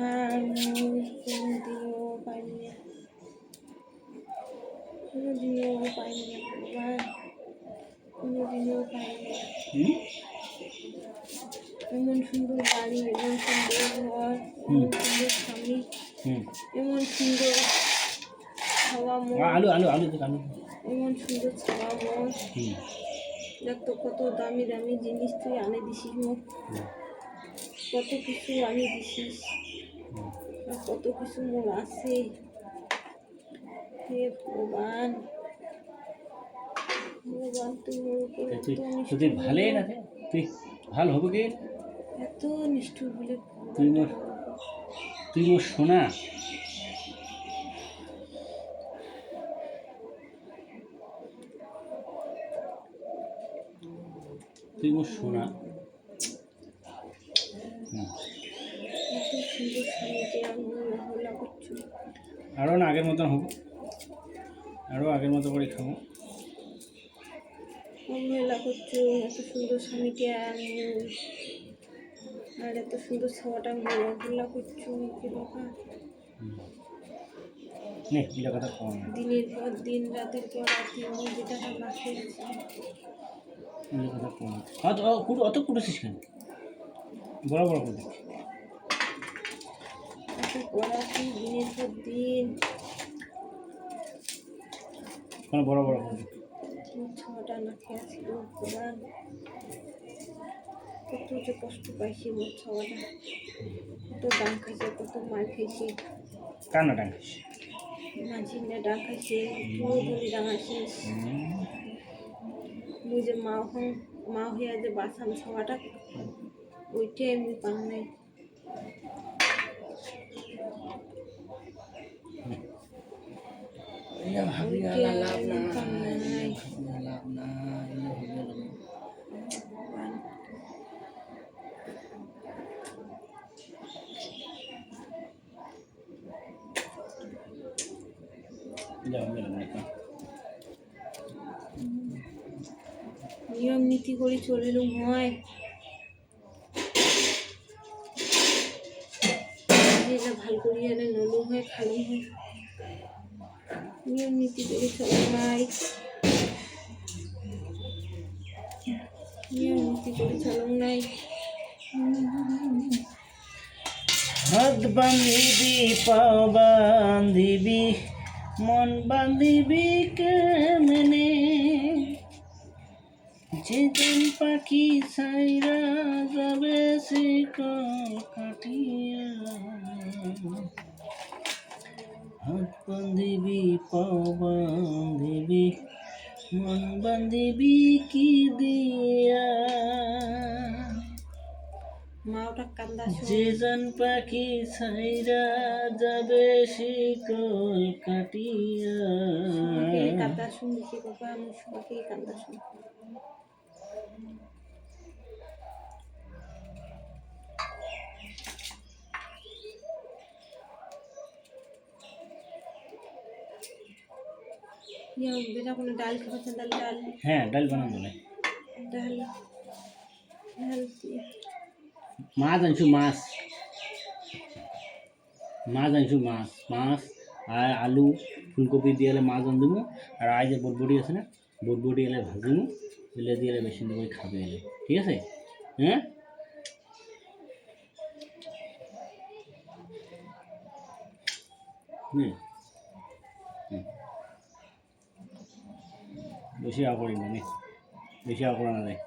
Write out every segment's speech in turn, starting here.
আর কোনোদিনও পাইনি, কোনোদিনও পাইনি ভগবান, কোনোদিনও পাইনি। এমন সুন্দর বাড়ি, এমন সুন্দর ঘর, এমন সুন্দর স্বামী, এমন সুন্দর খাওয়া মন, আলু আলু আলু আলু এমন সুন্দর খাওয়া মন। দেখ তো কত দামি দামি জিনিস তুই আনে দিছিস মুখ, কত কিছু আনি দিছিস, আর কত কিছু মোর আছে। হে ভগবান, ভগবান তুই মোর উপর এত নিষ্ঠুর, তুই ভালোই না, তুই ভালো হবে কি? এত নিষ্ঠুর বলে তুই মোর সোনা। তুই মোর সোনা। এত সুন্দর স্বামীকে আমি অবহেলা করছি, আরও না আগের মতন হবো, আরও আগের মতো করে খাবো। অবহেলা করছো এত সুন্দর স্বামীকে আমি, আর এত সুন্দর খাওয়াটা আমি অবহেলা করছো কি বাবা। কথা কম, দিনের পর দিন, রাতের পর রাত আমি যেটা না খেয়েছি, কথা কম। অত কুটেছিস কেন? বড় বড় করে দিচ্ছি। এত পড়াচ্ছি দিনের পর দিন, বড় বড় করে দিচ্ছি। খাওয়াটা না খেয়েছি ভগবান, কত যে কষ্ট পাইছি মোট খাওয়াটা, কত ডাং খাইছে, কত মার খাইছি। কার না ডাং খাইছি? মাঝি না ডাং খাইছে, তুইও ধরে ডাং আসিস। মুই যে মা হইয়া যে বাসাম খাওয়াটা, ওইটাই আমি পান নাই। নিয়ম নীতি করে চলিলুম হয়, ভাল করিয়া নলুম হয়, খালুম হয়। নিয়ম নীতি করে চলা নাই, নিয়ম নীতি করে চলুম নাই। হাত বান্ধিবি, পাও বান্ধিবি, মন বান্ধিবি কেমনে? যেদিন পাখি ছাইরা যাবে শিকল কাটিয়া। হাত বান্ধিবি, পাও বান্ধিবি, মন বান্ধিবি কি দিয়া? মাওটা কান্দা যেজন পাখি ছাইরা যাবে শিকল কাটিয়া। কান্দা শুনছি বাবা, আমি সবাইকে কান্দা শুন। বেটা কোনো ডাল খাচ্ছেন, ডাল ডাল হ্যাঁ ডাল বানাবো না। ডাল ডাল মাছ আনছু, মাছ আনছু, মাছ আর আলু ফুলকপি দিয়ে মাছ আন দেবো। আর আজ যে বটবটি আছে না, বটবটি এলে ভাজিমু, এলে দিয়ে বেশি করে খাবে এলে, ঠিক আছে? হ্যাঁ বেশি আকড়ি না, বেশি আকড়া না দেয়।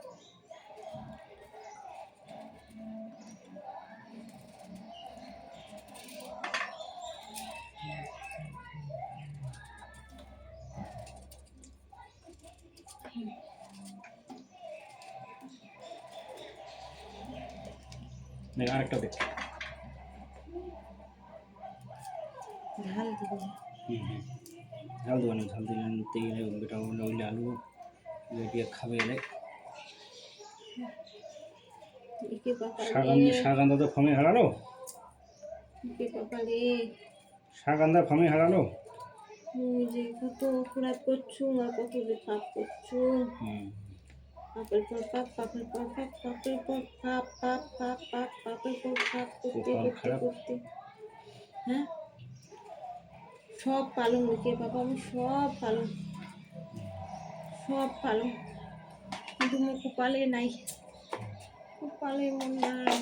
আরেকটা দেখ, ঝাল দিবি। ঝাল দেবো না, ঝাল দিলে তেলে বেটা ওইলে আলু দিয়ে খাবে এলে। শাক আন্দা তো ফমে হারালো, শাক আন্দা ফমে হারালো। যে কত অপরাধ করছু আর কত যে পাপ করছু, পাপের পর পাপ, পাপের পর পাপ, পাপের পর পাপ, পাপ, পাপ, পাপ, পাপের পর পাপ করতে কপাল করতে খারাপ। করতে, হ্যাঁ, সব পালন রেখে বাবা, আমি সব পালন, কিন্তু মোর কপালে নাই, কপালে মন নাই,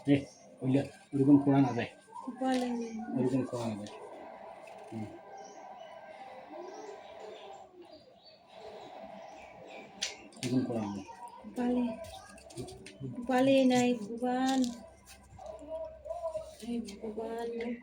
এ ওইটা ওরকম করা না যায়, কপালে নেই, ওরকম করা না যায়। হুম, ওরকম করা না যায়। কপালে, কপালে নাই ভগবান, হে ভগবান।